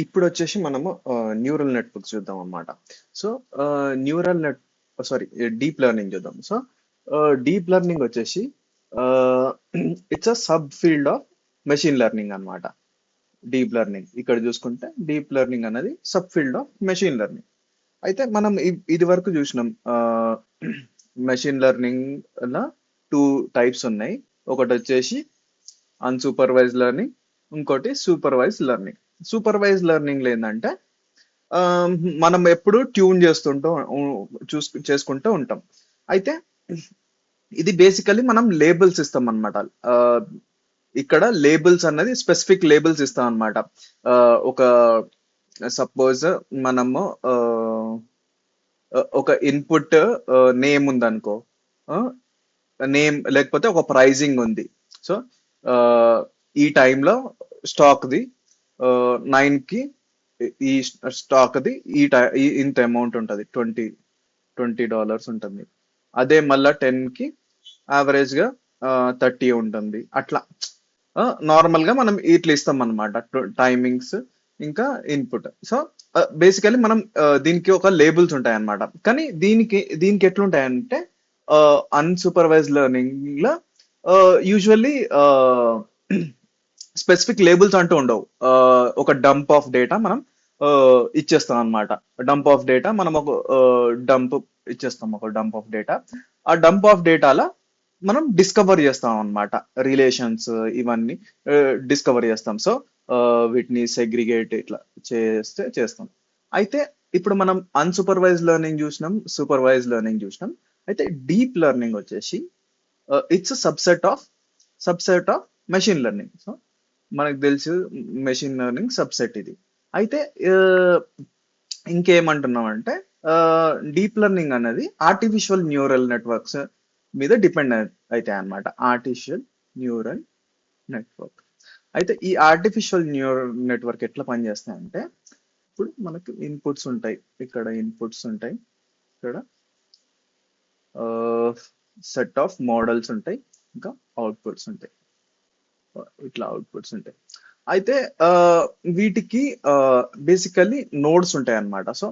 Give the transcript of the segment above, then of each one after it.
ఇప్పుడు వచ్చేసి మనము న్యూరల్ నెట్వర్క్స్ చూద్దాం అన్నమాట. So neural net sorry deep learning చూద్దాం. సో డీప్ లెర్నింగ్ వచ్చేసి it's a sub field of machine learning అన్నమాట. డీప్ లెర్నింగ్ ఇక్కడ చూసుకుంటే డీప్ లెర్నింగ్ అనేది sub field of machine learning. అయితే మనం ఇది వరకు చూసినాం. మెషిన్ లెర్నింగ్ లో టూ టైప్స్ ఉన్నాయి. ఒకటి వచ్చేసి అన్సూపర్వైజ్ లెర్నింగ్, ఇంకోటి సూపర్వైజ్ లెర్నింగ్. సూపర్వైజ్ లెర్నింగ్ లో ఏంటంటే ఆ, మనం ఎప్పుడు ట్యూన్ చేసుకుంటూ ఉంటాం. అయితే ఇది బేసికలీ మనం లేబుల్స్ ఇస్తాం అనమాట. ఇక్కడ లేబుల్స్ అన్నది స్పెసిఫిక్ లేబుల్స్ ఇస్తాం అనమాట. ఒక సపోజ్ మనము ఒక ఇన్పుట్ నేమ్ ఉందనుకో, నేమ్ లేకపోతే ఒక ప్రైజింగ్ ఉంది. సో ఈ టైంలో స్టాక్ ది 9 కి ఈ స్టాక్ ది ఇంత అమౌంట్ ఉంటుంది, $20 ఉంటుంది. అదే మళ్ళా 10 కి యావరేజ్ గా 30 ఉంటుంది. అట్లా నార్మల్ గా మనం ఇట్లా ఇస్తాం అనమాట టైమింగ్స్ ఇంకా ఇన్పుట్. సో బేసికలీ మనం దీనికి ఒక లేబుల్స్ ఉంటాయి అన్నమాట. కానీ దీనికి ఎట్లుంటాయంటే అన్సూపర్వైజ్ లెర్నింగ్ లో యూజువల్లీ స్పెసిఫిక్ లేబుల్స్ అంటూ ఉండవు. ఒక డంప్ ఆఫ్ డేటా మనం ఇచ్చేస్తాం అనమాట. డంప్ ఆఫ్ డేటా మనం ఒక డంప్ ఇచ్చేస్తాం, ఒక డంప్ ఆఫ్ డేటా. ఆ డంప్ ఆఫ్ డేటాలో మనం డిస్కవర్ చేస్తాం అన్నమాట. రిలేషన్స్ ఇవన్నీ డిస్కవర్ చేస్తాం. సో వీటిని సెగ్రిగేట్ ఇట్లా చేస్తాం. అయితే ఇప్పుడు మనం అన్సూపర్వైజ్ లెర్నింగ్ చూసినాం, సూపర్వైజ్ లెర్నింగ్ చూసినాం. అయితే డీప్ లెర్నింగ్ వచ్చేసి it's subset of machine learning. So మనకు తెలుసు మెషిన్ లెర్నింగ్ సబ్సెట్ ఇది. అయితే ఇంకేమంటున్నామంటే డీప్ లెర్నింగ్ అనేది ఆర్టిఫిషియల్ న్యూరల్ నెట్వర్క్స్ మీద డిపెండ్ అవుతాయి అన్నమాట. Artificial neural network. అయితే ఈ ఆర్టిఫిషియల్ న్యూరల్ నెట్వర్క్ ఎట్లా పనిచేస్తాయంటే, ఇప్పుడు మనకు ఇన్పుట్స్ ఉంటాయి, ఇక్కడ ఇన్పుట్స్ ఉంటాయి, ఇక్కడ సెట్ ఆఫ్ మోడల్స్ ఉంటాయి, ఇంకా అవుట్పుట్స్ ఉంటాయి, ఇట్లా అవుట్పుట్స్ ఉంటాయి. అయితే వీటికి బేసికలీ నోడ్స్ ఉంటాయి అన్నమాట. సో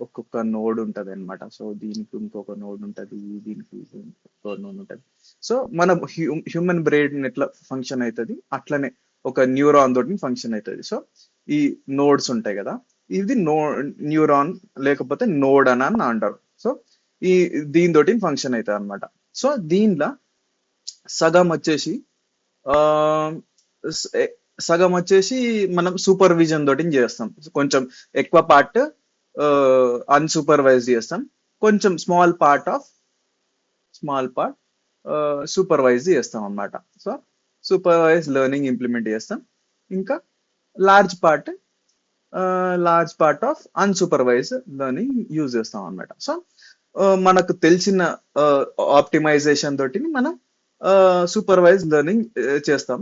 ఒక్కొక్క నోడ్ ఉంటది అనమాట. సో దీనికి ఇంకొక నోడ్ ఉంటది, దీనికి ఇంకొక నోడ్ ఉంటది. సో మన హ్యూమన్ బ్రెయిన్ ఎట్లా ఫంక్షన్ అవుతుంది అట్లనే ఒక న్యూరాన్ తోటి ఫంక్షన్ అవుతుంది. సో ఈ నోడ్స్ ఉంటాయి కదా, ఇది న్యూరాన్ లేకపోతే నోడ్ అని అంటారు. సో ఈ దీనితోటి ఫంక్షన్ అవుతుంది అనమాట. సో దీనిలో సగం వచ్చేసి ఆ స- సగం వచ్చేసి మనం సూపర్విజన్ తోటి చేస్తాం. కొంచెం ఎక్కువ పార్ట్ అన్సూపర్వైజ్ చేస్తాం, కొంచెం స్మాల్ పార్ట్ సూపర్వైజ్ చేస్తాం అన్నమాట. సో సూపర్వైజ్ లెర్నింగ్ ఇంప్లిమెంట్ చేస్తాం. ఇంకా large part large part of unsupervise learning use చేస్తాం అన్నమాట. సో మనకు తెలిసిన ఆప్టిమైజేషన్ తోటి మనం సూపర్వైజ్ లెర్నింగ్ చేస్తాం.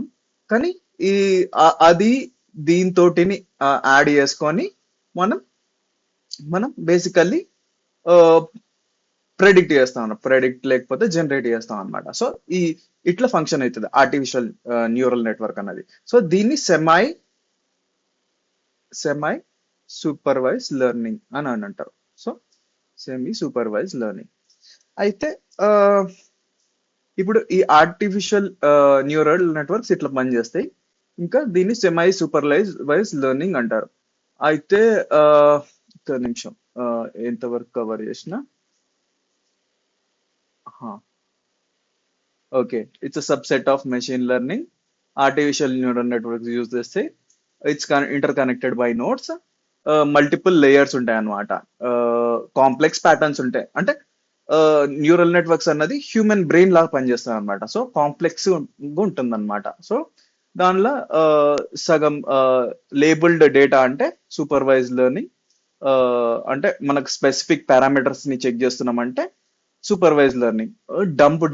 కానీ ఈ అది దీంతోటిని యాడ్ చేసుకొని మనం మనం బేసికల్లీ ప్రెడిక్ట్ లేకపోతే జనరేట్ చేస్తాం అనమాట. సో ఈ ఇట్లా ఫంక్షన్ అవుతుంది ఆర్టిఫిషియల్ న్యూరల్ నెట్వర్క్ అన్నది. సో దీన్ని సెమై సూపర్వైజ్ లెర్నింగ్ అని అంటారు. So semi supervise learning. అయితే ఆ, ఇప్పుడు ఈ ఆర్టిఫిషియల్ న్యూరల్ నెట్వర్క్స్ ఇట్లా పనిచేస్తాయి. ఇంకా దీన్ని సెమై సూపర్వైజ్ లెర్నింగ్ అంటారు. అయితే ఆ, ఒక్క నిమిషం, ఎంతవరకు కవర్ చేసిన. Okay, it's a subset of machine learning. Artificial neural networks use చేస్తే it's interconnected by nodes. Multiple layers ఉంటాయి అన్నమాట. కాంప్లెక్స్ ప్యాటర్న్స్ ఉంటాయి. అంటే న్యూరల్ నెట్వర్క్స్ అన్నది హ్యూమన్ బ్రెయిన్ లాగా పనిచేస్తుంది అనమాట. సో కాంప్లెక్స్ ఉంటుంది అనమాట. సో దానిలో సగం లేబుల్డ్ డేటా అంటే సూపర్వైజ్ లెర్నింగ్. అంటే మనకు స్పెసిఫిక్ పారామీటర్స్ ని చెక్ చేస్తున్నామంటే సూపర్వైజ్ లెర్నింగ్. డంప్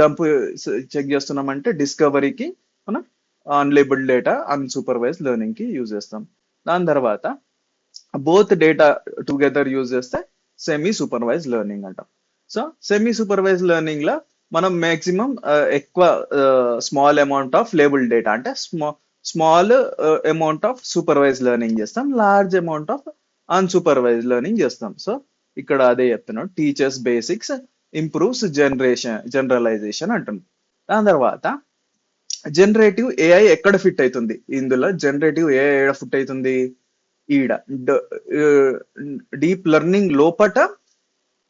చెక్ చేస్తున్నామంటే డిస్కవరీకి మనం అన్లేబుల్డ్ డేటా అన్సూపర్వైజ్ లెర్నింగ్ కి యూజ్ చేస్తాం. దాని తర్వాత బోత్ డేటా టుగెదర్ యూజ్ చేస్తే సెమీ సూపర్వైజ్ లెర్నింగ్ అంటాం. సో సెమీ సూపర్వైజ్ లెర్నింగ్ లో మనం మాక్సిమం ఎక్కువ small amount of label data అంటే small amount of supervise learning చేస్తాం, large amount of unsupervise learning చేస్తాం. సో ఇక్కడ అదే చెప్తున్నాం, టీచర్స్ బేసిక్స్ ఇంప్రూవ్స్ జనరలైజేషన్ అంటుంది. దాని తర్వాత జనరేటివ్ ఏఐ ఎక్కడ ఫిట్ అవుతుంది ఇందులో? జనరేటివ్ ఏఐ ఎక్కడ ఫిట్ అవుతుంది? ఈడ డీప్ లెర్నింగ్ లోపట,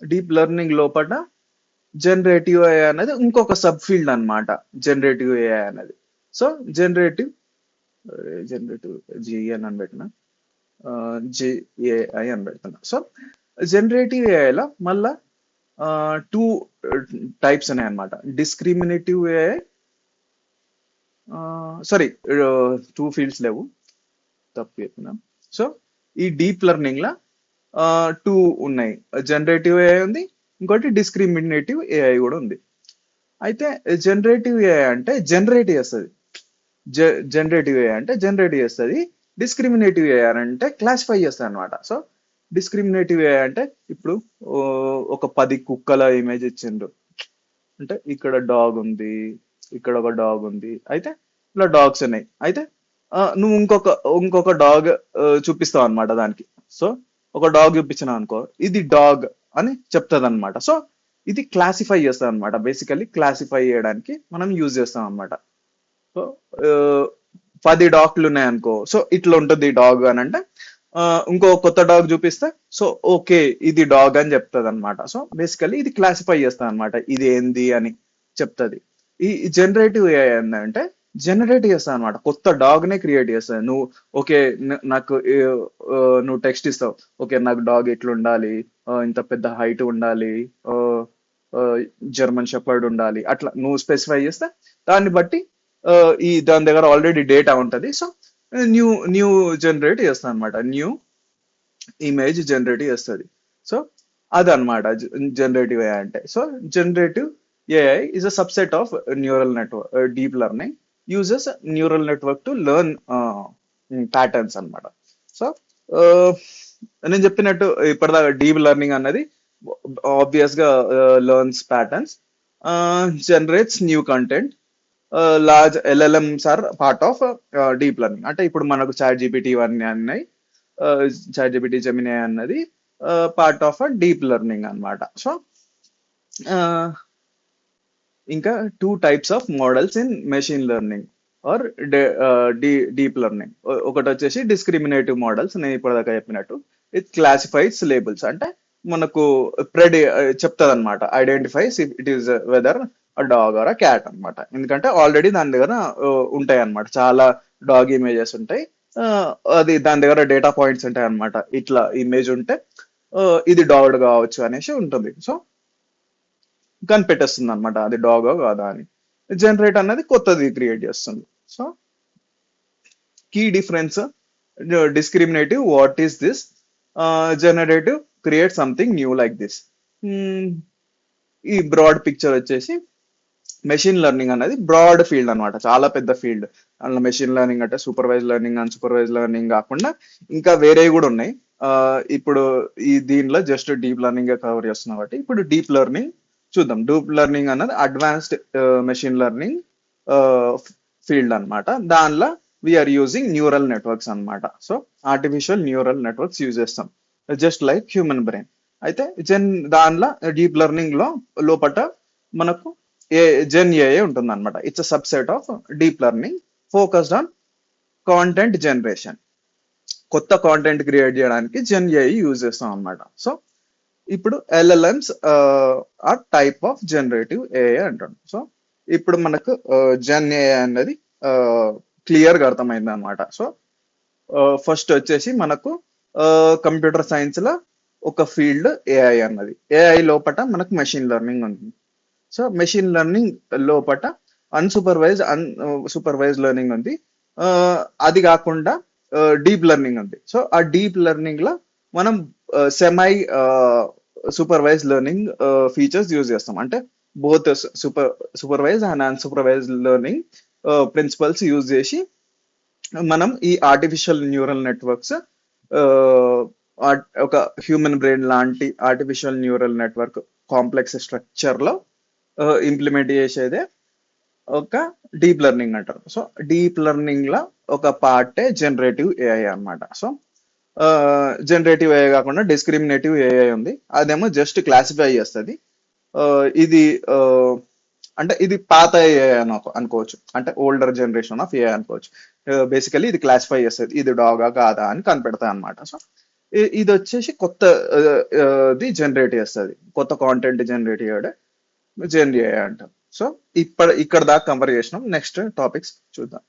డీప్ లెర్నింగ్ లోపట జనరేటివ్ ఏఐ అనేది ఇంకొక సబ్ ఫీల్డ్ అన్నమాట. జనరేటివ్ ఏఐ అనేది. సో జనరేటివ్ జనరేటివ్ జిఎన్ అని పెట్టిన, జిఏఐ అని పెడుతున్నా. సో జనరేటివ్ ఏఐలో మళ్ళా టూ టైప్స్ ఉన్నాయి అన్నమాట. Discriminative AI, sorry, two fields లేవు, తప్పు చెప్పిన. సో ఈ డీప్ లెర్నింగ్ లా టూ ఉన్నాయి, జనరేటివ్ ఏఐ ఉంది, ఇంకోటి డిస్క్రిమినేటివ్ ఏఐ కూడా ఉంది. అయితే జనరేటివ్ ఏఐ అంటే జనరేట్ చేస్తుంది, జనరేటివ్ ఏఐ అంటే జనరేట్ చేస్తుంది. డిస్క్రిమినేటివ్ ఏఐ అంటే క్లాసిఫై చేస్తుంది అనమాట. సో డిస్క్రిమినేటివ్ ఏఐ అంటే ఇప్పుడు ఒక 10 కుక్కల ఇమేజ్ ఇచ్చిండ్రు, అంటే ఇక్కడ డాగ్ ఉంది, ఇక్కడ ఒక డాగ్ ఉంది, అయితే ఇలా డాగ్స్ ఉన్నాయి. అయితే నువ్వు ఇంకొక డాగ్ చూపిస్తావు అనమాట దానికి. సో ఒక డాగ్ చూపించినావు అనుకో, ఇది డాగ్ అని చెప్తుంది అనమాట. సో ఇది క్లాసిఫై చేస్తాం అనమాట. బేసికల్లీ క్లాసిఫై చేయడానికి మనం యూజ్ చేస్తాం అనమాట. సో 10 డాగ్లు ఉన్నాయనుకో, సో ఇట్లా ఉంటుంది డాగ్ అని అంటే, ఇంకో కొత్త డాగ్ చూపిస్తే సో ఓకే ఇది డాగ్ అని చెప్తుంది అనమాట. సో బేసికల్లీ ఇది క్లాసిఫై చేస్తుంది అనమాట, ఇది ఏంది అని చెప్తుంది. ఈ జనరేటివ్ ఏఐ ఏంటంటే జనరేట్ చేస్తా అనమాట, కొత్త డాగ్ నే క్రియేట్ చేస్తుంది. నువ్వు ఓకే నాకు నువ్వు టెక్స్ట్ ఇస్తావు, ఓకే నాకు డాగ్ ఎట్లా ఉండాలి, ఇంత పెద్ద హైట్ ఉండాలి, జర్మన్ షెపర్డ్ ఉండాలి, అట్లా నువ్వు స్పెసిఫై చేస్తే దాన్ని బట్టి దాని దగ్గర ఆల్రెడీ డేటా ఉంటది. సో న్యూ న్యూ జనరేట్ చేస్తాను అనమాట, న్యూ ఇమేజ్ జనరేట్ చేస్తుంది. సో అదనమాట జనరేటివ్ ఏఐ అంటే. So generative AI is a subset of neural network. Deep learning uses neural network to learn patterns అనమాట. సో నేను చెప్పినట్టు ఇప్పటిదాకా డీప్ లెర్నింగ్ అన్నది ఆబ్వియస్ గా learns patterns, generates new content. Large LLMs are part of deep learning. అంటే ఇప్పుడు మనకు ChatGPT ఇవన్నీ అన్నాయి, చాట్ జీపీటీ జెమినీ అన్నది పార్ట్ ఆఫ్ డీప్ లెర్నింగ్ అన్నమాట. సో ఇంకా 2 types of models in machine learning or deep learning. ఒకటి వచ్చేసి డిస్క్రిమినేటివ్ మోడల్స్, నేను ఇప్పటిదాకా చెప్పినట్టు. ఇట్ క్లాసిఫైస్ లేబుల్స్, అంటే మనకు చెప్తుంది అనమాట, identifies it is whether dog or cat అనమాట. ఎందుకంటే ఆల్రెడీ దాని దగ్గర ఉంటాయి అనమాట, చాలా డాగ్ ఇమేజెస్ ఉంటాయి, అది దాని దగ్గర డేటా పాయింట్స్ ఉంటాయి అనమాట. ఇట్లా ఇమేజ్ ఉంటే ఇది డాగ్ కావచ్చు అనేసి ఉంటుంది. సో కనిపెట్టేస్తుంది అనమాట అది డాగో కాదా అని. జనరేట్ అన్నది కొత్తది క్రియేట్ చేస్తుంది. So key difference, discriminative what is this, generative create something new like this. ఈ బ్రాడ్ పిక్చర్ వచ్చేసి మెషిన్ లెర్నింగ్ అనేది బ్రాడ్ ఫీల్డ్ అనమాట, చాలా పెద్ద ఫీల్డ్. అందులో మెషిన్ లెర్నింగ్ అంటే సూపర్వైజ్ లెర్నింగ్, అన్సూపర్వైజ్ లెర్నింగ్ కాకుండా ఇంకా వేరేవి కూడా ఉన్నాయి. ఇప్పుడు దీనిలో జస్ట్ డీప్ లెర్నింగ్ కవర్ చేస్తున్నాం కాబట్టి ఇప్పుడు డీప్ లెర్నింగ్ చూద్దాం. డీప్ లెర్నింగ్ అన్నది అడ్వాన్స్డ్ మెషిన్ లెర్నింగ్ ఫీల్డ్ అనమాట. దానిలో వీఆర్ యూజింగ్ న్యూరల్ నెట్వర్క్స్ అనమాట. So artificial neural networks use చేస్తాం, జస్ట్ లైక్ హ్యూమన్ బ్రెయిన్. అయితే దానిలో డీప్ లెర్నింగ్ లోపట మనకు జెన్ ఏఐ ఉంటుంది అనమాట. It's a subset of deep learning focused on content generation. కొత్త కాంటెంట్ క్రియేట్ చేయడానికి జెన్ ఏఐ యూజ్ చేస్తాం అనమాట. సో ఇప్పుడు LLMs are type of generative AI అంటాం. సో ఇప్పుడు మనకు జెన్ ఏఐ అనేది క్లియర్ గా అర్థమైంది అనమాట. సో ఫస్ట్ వచ్చేసి మనకు కంప్యూటర్ సైన్స్ లో ఒక ఫీల్డ్ ఏఐ అన్నది, ఏఐ లోపట మనకు మెషిన్ లెర్నింగ్ ఉంది. సో మెషిన్ లెర్నింగ్ లోపట సూపర్వైజ్ లెర్నింగ్ ఉంది, అది కాకుండా డీప్ లెర్నింగ్ ఉంది. సో ఆ డీప్ లెర్నింగ్ లో మనం semi supervise learning features use చేస్తాం. అంటే both supervise and unsupervise learning principles use చేసి మనం ఈ ఆర్టిఫిషియల్ న్యూరల్ నెట్వర్క్స్, ఒక హ్యూమన్ బ్రెయిన్ లాంటి artificial neural network complex structure లో ఇంప్లిమెంట్ చేసేదే ఒక డీప్ లెర్నింగ్ అంటారు. సో డీప్ లెర్నింగ్ లో ఒక పార్టే జనరేటివ్ ఏఐ అన్నమాట. సో జనరేటివ్ ఏఐ కాకుండా డిస్క్రిమినేటివ్ ఏఐ ఉంది, అదేమో జస్ట్ క్లాసిఫై చేస్తుంది. ఇది ఆ, అంటే ఇది పాత ఏఐ అనుకోవచ్చు, అంటే ఓల్డర్ జనరేషన్ ఆఫ్ ఏఐ అనుకోవచ్చు. బేసికలీ ఇది క్లాసిఫై చేస్తుంది, ఇది డాగా కాదా అని కనిపెడతాయి అనమాట. సో ఇది వచ్చేసి కొత్త ఇది జనరేట్ చేస్తుంది, కొత్త కాంటెంట్ జనరేట్ చేయడం జనరేట్ అంటాం. సో ఇక్కడ దాకా కంపేర్ చేసినాం. నెక్స్ట్ టాపిక్స్ చూద్దాం.